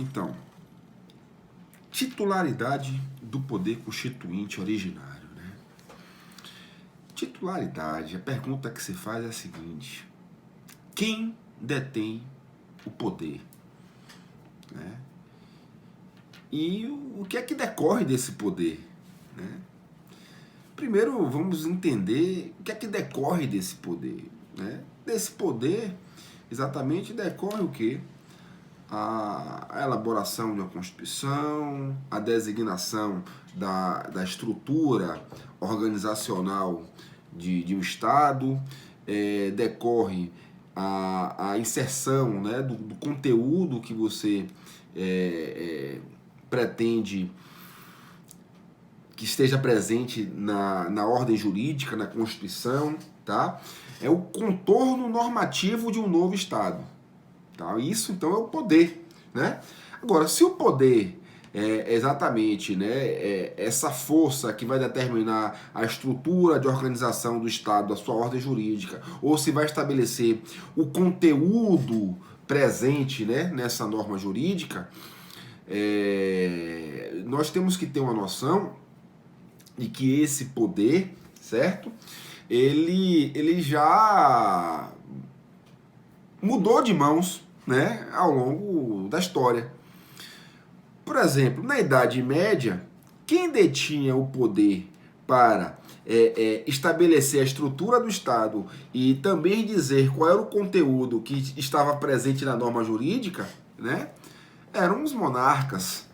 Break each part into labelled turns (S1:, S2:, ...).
S1: Então, titularidade do poder constituinte originário, né? Titularidade, a pergunta que se faz é a seguinte: quem detém o poder, né? E o que é que decorre desse poder, né? Primeiro, vamos entender o que é que decorre desse poder, né? Desse poder, exatamente, decorre o quê? A elaboração de uma Constituição, a designação da estrutura organizacional de um Estado, decorre a inserção, né, do conteúdo que você pretende que esteja presente na ordem jurídica, na Constituição, tá? É o contorno normativo de um novo Estado. Tá? Isso, então, é o poder, né? Agora, se o poder é exatamente, né, essa força que vai determinar a estrutura de organização do Estado, a sua ordem jurídica, ou se vai estabelecer o conteúdo presente, né, nessa norma jurídica, nós temos que ter uma noção de que esse poder, certo? Ele já mudou de mãos, né, ao longo da história. Por exemplo, na Idade Média, quem detinha o poder para estabelecer a estrutura do Estado e também dizer qual era o conteúdo que estava presente na norma jurídica, né, eram os monarcas.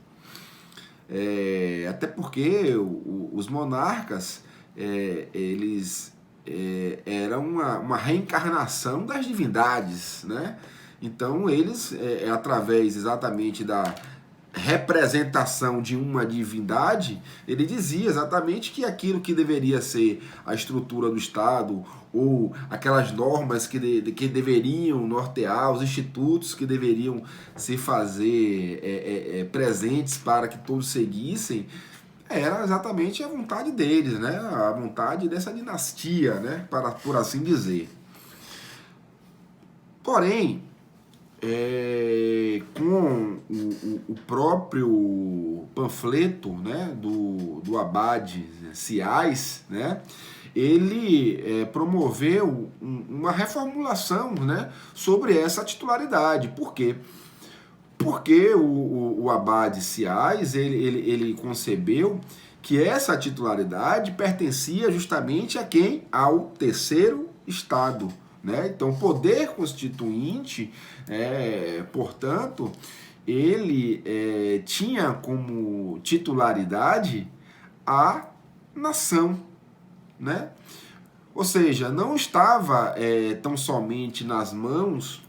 S1: Até porque os monarcas, eles eram uma reencarnação das divindades, né? Então eles, através exatamente da representação de uma divindade, ele dizia exatamente que aquilo que deveria ser a estrutura do Estado, ou aquelas normas que deveriam nortear, os institutos que deveriam se fazer presentes para que todos seguissem, era exatamente a vontade deles, né? A vontade dessa dinastia, né? Por assim dizer. Porém, com o próprio panfleto, né, do Abade Siais, né, ele promoveu uma reformulação, né, sobre essa titularidade. Por quê? Porque o Abade Siais, ele concebeu que essa titularidade pertencia justamente a quem? Ao terceiro Estado. Né? Então, o poder constituinte, portanto, ele tinha como titularidade a nação, né? Ou seja, não estava tão somente nas mãos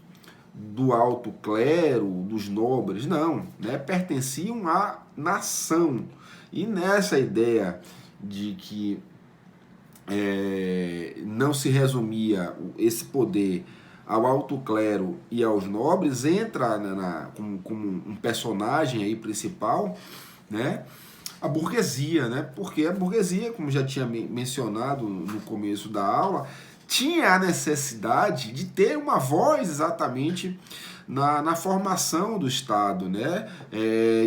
S1: do alto clero, dos nobres, não, né? Pertenciam à nação. E nessa ideia de que não se resumia esse poder ao alto clero e aos nobres, entra como um personagem aí principal, né, a burguesia, né, porque a burguesia, como já tinha mencionado no começo da aula, tinha a necessidade de ter uma voz exatamente na formação do Estado, né,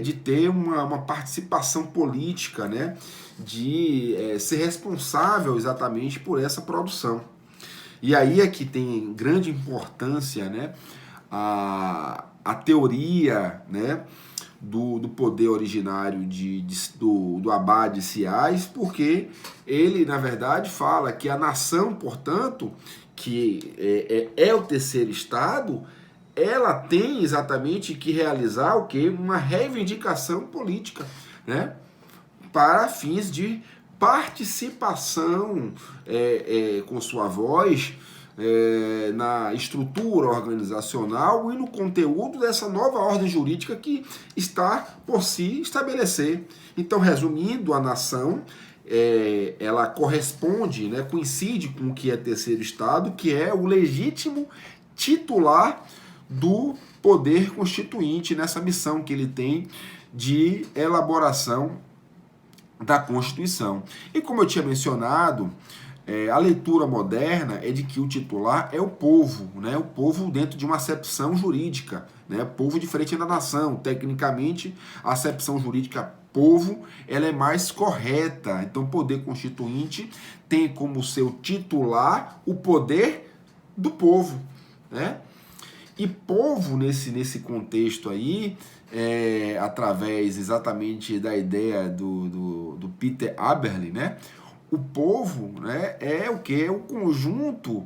S1: de ter uma participação política, né, de ser responsável exatamente por essa produção. E aí é que tem grande importância, né, a teoria, né, do poder originário do Abade Siais, porque ele, na verdade, fala que a nação, portanto, que é o terceiro Estado, ela tem exatamente que realizar o quê? Uma reivindicação política, né? Para fins de participação com sua voz na estrutura organizacional e no conteúdo dessa nova ordem jurídica que está por se estabelecer. Então, resumindo, a nação ela corresponde, né, coincide com o que é terceiro Estado, que é o legítimo titular do poder constituinte nessa missão que ele tem de elaboração da Constituição. E como eu tinha mencionado, a leitura moderna é de que o titular é o povo, né? O povo dentro de uma acepção jurídica, né? Povo diferente da nação. Tecnicamente, a acepção jurídica povo, ela é mais correta. Então, o poder constituinte tem como seu titular o poder do povo, né? E povo, nesse contexto aí, através exatamente da ideia do Peter Aberle, né? O povo, né, é o que? É o conjunto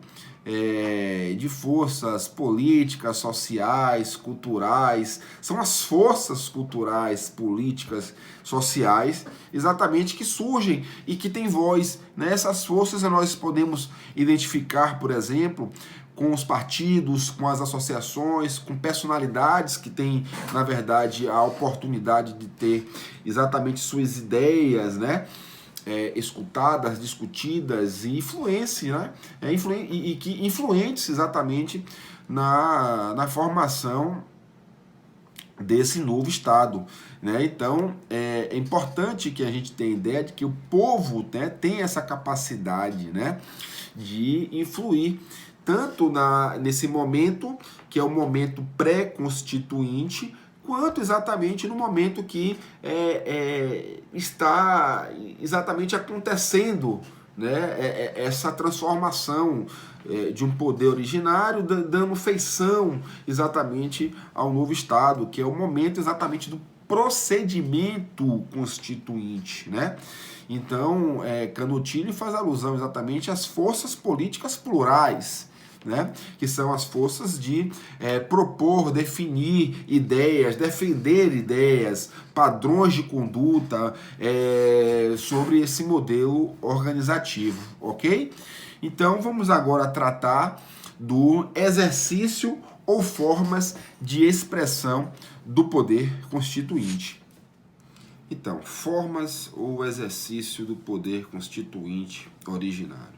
S1: de forças políticas, sociais, culturais, são as forças culturais, políticas, sociais, exatamente que surgem e que têm voz. Né? Essas forças nós podemos identificar, por exemplo, com os partidos, com as associações, com personalidades que têm, na verdade, a oportunidade de ter exatamente suas ideias, né? Escutadas, discutidas e influência, né? Influentes exatamente na formação desse novo Estado. Né? Então, é importante que a gente tenha ideia de que o povo, né, tem essa capacidade, né, de influir, tanto nesse momento, que é o momento pré-constituinte, quanto exatamente no momento que está exatamente acontecendo, né, essa transformação de um poder originário, dando feição exatamente ao novo Estado, que é o momento exatamente do procedimento constituinte, né? Então, Canutilho faz alusão exatamente às forças políticas plurais, né? Que são as forças de propor, definir ideias, defender ideias, padrões de conduta sobre esse modelo organizativo, ok? Então vamos agora tratar do exercício ou formas de expressão do poder constituinte. Então, formas ou exercício do poder constituinte originário.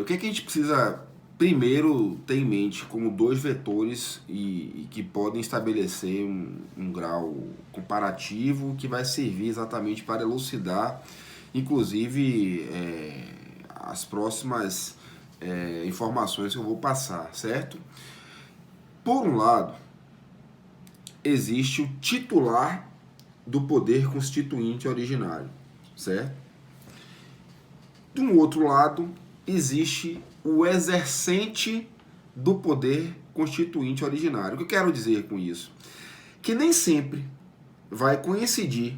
S1: O que é que a gente precisa primeiro ter em mente como dois vetores e que podem estabelecer um grau comparativo que vai servir exatamente para elucidar, inclusive, as próximas informações que eu vou passar, certo? Por um lado, existe o titular do poder constituinte originário, certo? De um outro lado, existe o exercente do poder constituinte originário. O que eu quero dizer com isso? Que nem sempre vai coincidir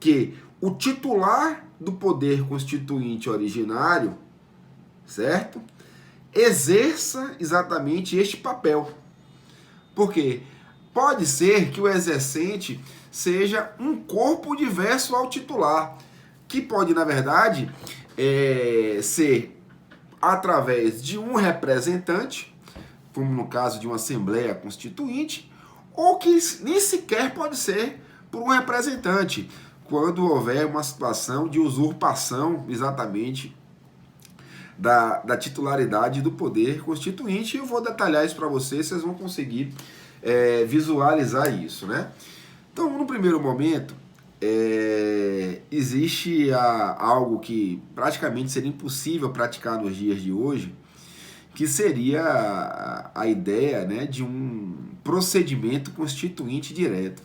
S1: que o titular do poder constituinte originário, certo? Exerça exatamente este papel. Porque pode ser que o exercente seja um corpo diverso ao titular, que pode, na verdade, ser através de um representante, como no caso de uma Assembleia Constituinte, ou que nem sequer pode ser por um representante, quando houver uma situação de usurpação exatamente da titularidade do poder constituinte. Eu vou detalhar isso para vocês vão conseguir visualizar isso, né? Então, no primeiro momento, existe algo que praticamente seria impossível praticar nos dias de hoje, que seria a ideia, né, de um procedimento constituinte direto.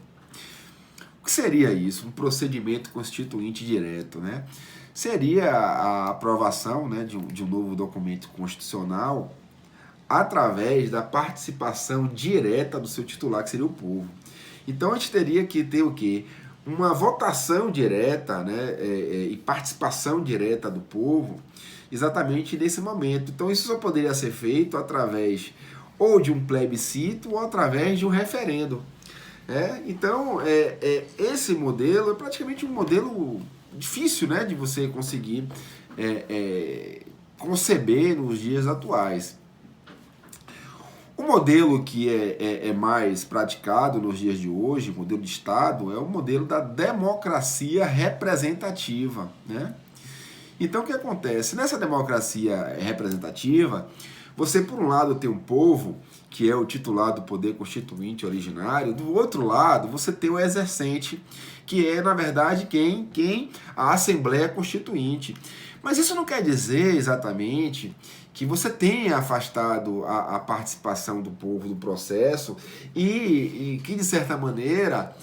S1: O que seria isso? Um procedimento constituinte direto, né? Seria a aprovação, né, de um novo documento constitucional através da participação direta do seu titular, que seria o povo. Então, a gente teria que ter o quê? Uma votação direta, né, e participação direta do povo exatamente nesse momento. Então, isso só poderia ser feito através ou de um plebiscito ou através de um referendo. Então, esse modelo é praticamente um modelo difícil, né, de você conseguir conceber nos dias atuais. O modelo que é mais praticado nos dias de hoje, o modelo de Estado, é o modelo da democracia representativa, né? Então, o que acontece? Nessa democracia representativa, você, por um lado, tem um povo, que é o titular do poder constituinte originário, do outro lado, você tem o exercente, que é, na verdade, quem? A Assembleia Constituinte. Mas isso não quer dizer exatamente que você tenha afastado a participação do povo do processo e que, de certa maneira,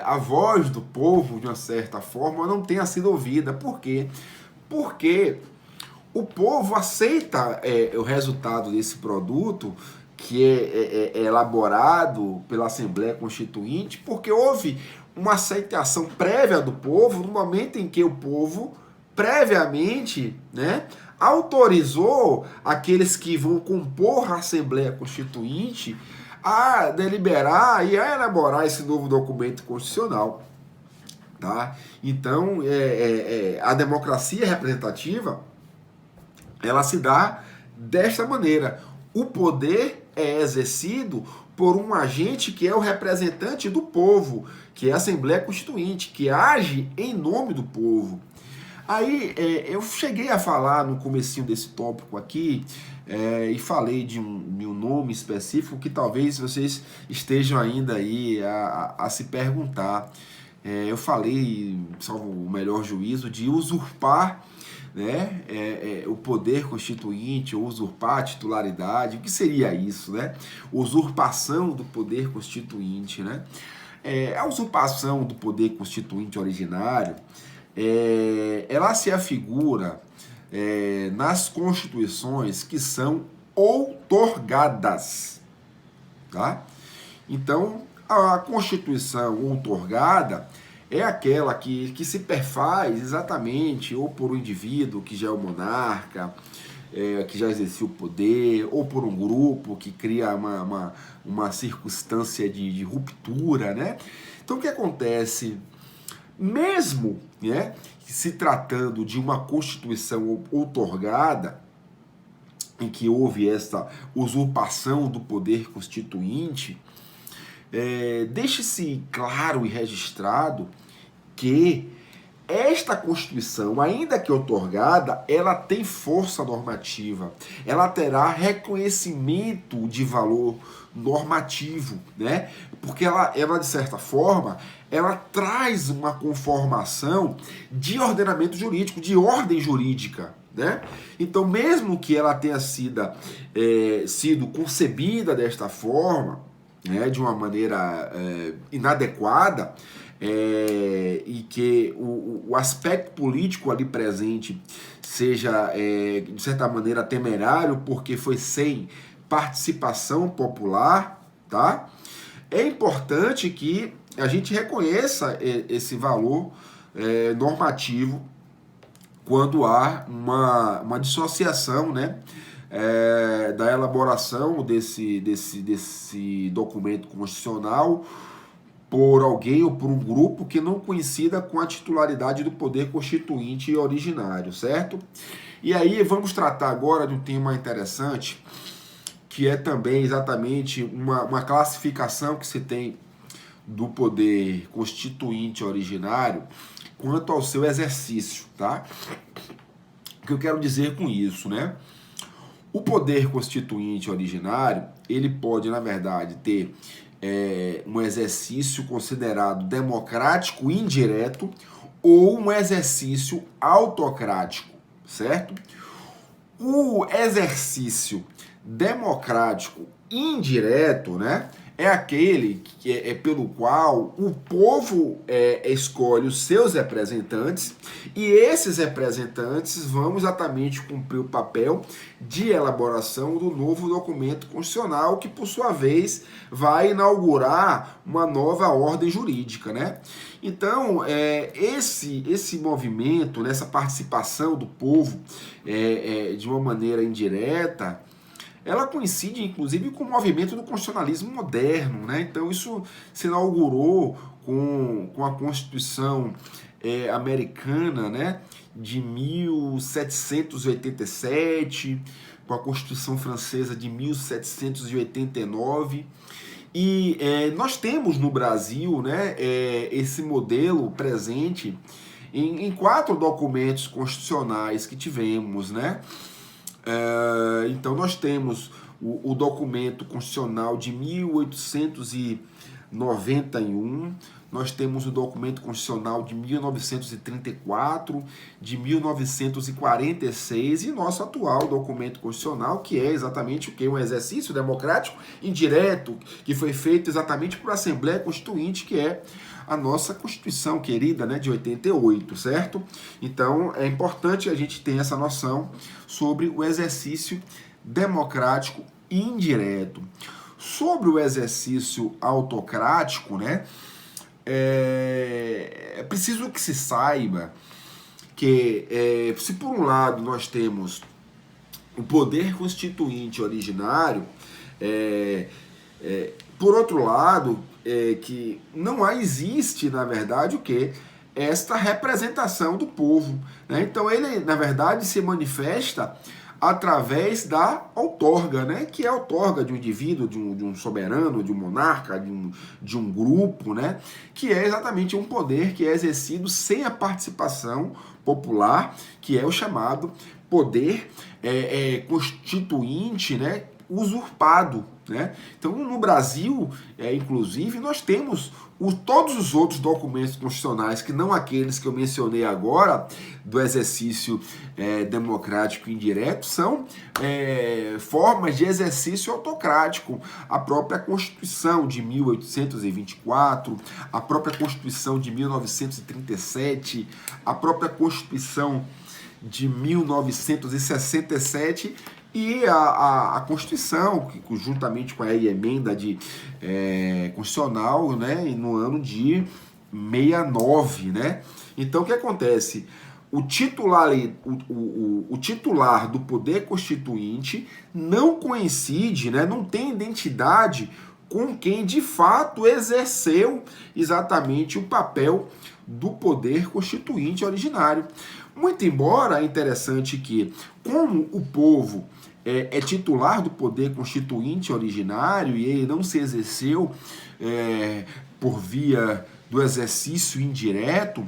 S1: a voz do povo, de uma certa forma, não tenha sido ouvida. Por quê? Porque o povo aceita o resultado desse produto que é elaborado pela Assembleia Constituinte, porque houve uma aceitação prévia do povo no momento em que o povo previamente, né, autorizou aqueles que vão compor a Assembleia Constituinte a deliberar e a elaborar esse novo documento constitucional. Tá? Então, a democracia representativa, ela se dá desta maneira. O poder é exercido por um agente que é o representante do povo, que é a Assembleia Constituinte, que age em nome do povo. Aí eu cheguei a falar no comecinho desse tópico aqui e falei de um nome específico que talvez vocês estejam ainda aí a se perguntar. Eu falei, salvo o melhor juízo, de usurpar, né, o poder constituinte, ou usurpar a titularidade. O que seria isso, né? Usurpação do poder constituinte, né? A usurpação do poder constituinte originário, ela se afigura nas constituições que são outorgadas, tá? Então, a Constituição outorgada é aquela que se perfaz exatamente ou por um indivíduo que já é o monarca, que já exerceu o poder, ou por um grupo que cria uma circunstância de ruptura, né? Então, o que acontece? Mesmo, né, se tratando de uma Constituição outorgada, em que houve esta usurpação do poder constituinte, deixe-se claro e registrado que esta Constituição, ainda que outorgada, ela tem força normativa, ela terá reconhecimento de valor normativo, né? Porque ela de certa forma, ela traz uma conformação de ordenamento jurídico, de ordem jurídica, né? Então, mesmo que ela tenha sido concebida desta forma, né, de uma maneira inadequada, e que o aspecto político ali presente seja, de certa maneira, temerário, porque foi sem participação popular, tá? É importante que a gente reconheça esse valor normativo quando há uma dissociação, né, da elaboração desse documento constitucional por alguém ou por um grupo que não coincida com a titularidade do poder constituinte originário, certo? E aí vamos tratar agora de um tema interessante, que é também exatamente uma classificação que se tem do poder constituinte originário quanto ao seu exercício, tá? O que eu quero dizer com isso, né? O poder constituinte originário, ele pode, na verdade, ter um exercício considerado democrático indireto ou um exercício autocrático, certo? O exercício democrático indireto, né, é aquele que pelo qual o povo escolhe os seus representantes e esses representantes vão exatamente cumprir o papel de elaboração do novo documento constitucional que, por sua vez, vai inaugurar uma nova ordem jurídica, né? Então, esse movimento, essa participação do povo de uma maneira indireta, ela coincide, inclusive, com o movimento do constitucionalismo moderno, né? Então, isso se inaugurou com a Constituição americana, né, de 1787, com a Constituição francesa de 1789. E nós temos no Brasil, né, esse modelo presente em 4 documentos constitucionais que tivemos, né? Então nós temos o documento constitucional de 1889, 91, nós temos o documento constitucional de 1934, de 1946 e nosso atual documento constitucional, que é exatamente o que? Um exercício democrático indireto, que foi feito exatamente por Assembleia Constituinte, que é a nossa Constituição querida, né, de 88, certo? Então, é importante a gente ter essa noção sobre o exercício democrático indireto. Sobre o exercício autocrático, né, é preciso que se saiba que, se por um lado nós temos o poder constituinte originário, por outro lado, que não existe, na verdade, o que? Esta representação do povo, né? Então ele, na verdade, se manifesta através da outorga, né? Que é a outorga de um indivíduo, de um soberano, de um monarca, de um grupo, né? Que é exatamente um poder que é exercido sem a participação popular, que é o chamado poder constituinte, né? Usurpado, né? Então, no Brasil, inclusive, nós temos todos os outros documentos constitucionais, que não aqueles que eu mencionei agora, do exercício democrático indireto, são formas de exercício autocrático. A própria Constituição de 1824, a própria Constituição de 1937, a própria Constituição de 1967 e a Constituição, que juntamente com a emenda constitucional, né, no ano de 69, né? Então, o que acontece? O titular do poder constituinte não coincide, né, não tem identidade com quem de fato exerceu exatamente o papel do poder constituinte originário. Muito embora é interessante que, como o povo é titular do poder constituinte originário e ele não se exerceu por via do exercício indireto,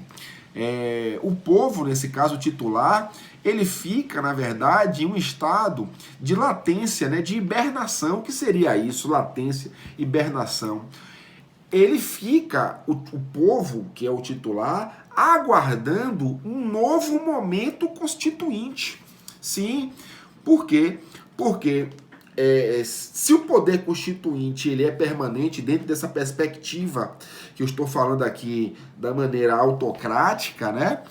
S1: o povo, nesse caso titular, ele fica, na verdade, em um estado de latência, né, de hibernação. Que seria isso? Latência, hibernação. Ele fica, o povo, que é o titular, aguardando um novo momento constituinte. Sim, por quê? Porque se o poder constituinte ele é permanente dentro dessa perspectiva que eu estou falando aqui da maneira autocrática, né?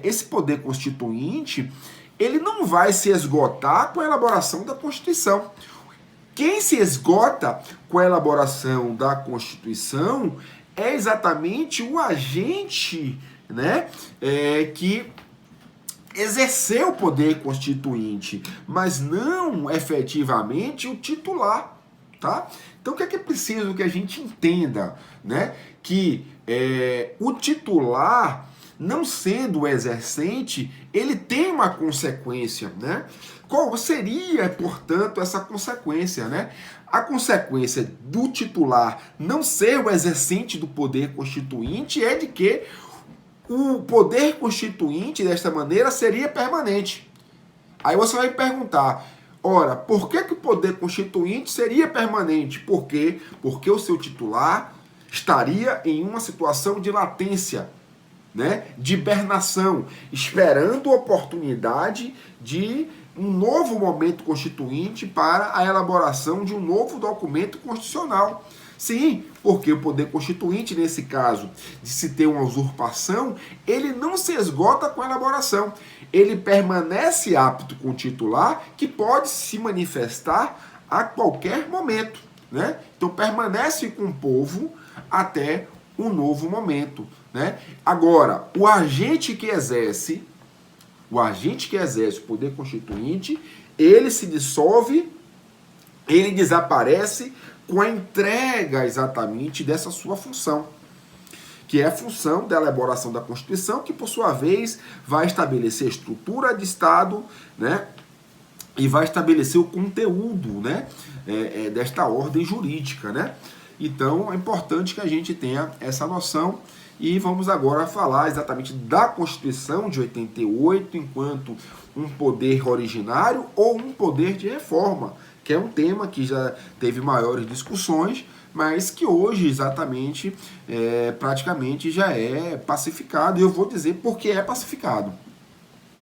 S1: Esse poder constituinte ele não vai se esgotar com a elaboração da Constituição. Quem se esgota com a elaboração da Constituição é exatamente o agente, né, que exerceu o poder constituinte, mas não efetivamente o titular, tá? Então o que é preciso que a gente entenda, né? Que o titular, não sendo o exercente, ele tem uma consequência, né? Qual seria, portanto, essa consequência, né? A consequência do titular não ser o exercente do poder constituinte é de que o poder constituinte, desta maneira, seria permanente. Aí você vai me perguntar, ora, por que o poder constituinte seria permanente? Por quê? Porque o seu titular estaria em uma situação de latência, né? De hibernação, esperando a oportunidade de um novo momento constituinte para a elaboração de um novo documento constitucional. Sim, porque o poder constituinte, nesse caso, de se ter uma usurpação, ele não se esgota com a elaboração. Ele permanece apto com o titular, que pode se manifestar a qualquer momento, né? Então permanece com o povo até um novo momento, né? Agora, o agente que exerce o poder constituinte, ele se dissolve, ele desaparece com a entrega exatamente dessa sua função, que é a função da elaboração da Constituição, que por sua vez vai estabelecer a estrutura de Estado, né, e vai estabelecer o conteúdo, né, desta ordem jurídica, né. Então é importante que a gente tenha essa noção. E vamos agora falar exatamente da Constituição de 88 enquanto um poder originário ou um poder de reforma, que é um tema que já teve maiores discussões, mas que hoje exatamente praticamente já é pacificado. E eu vou dizer por que é pacificado.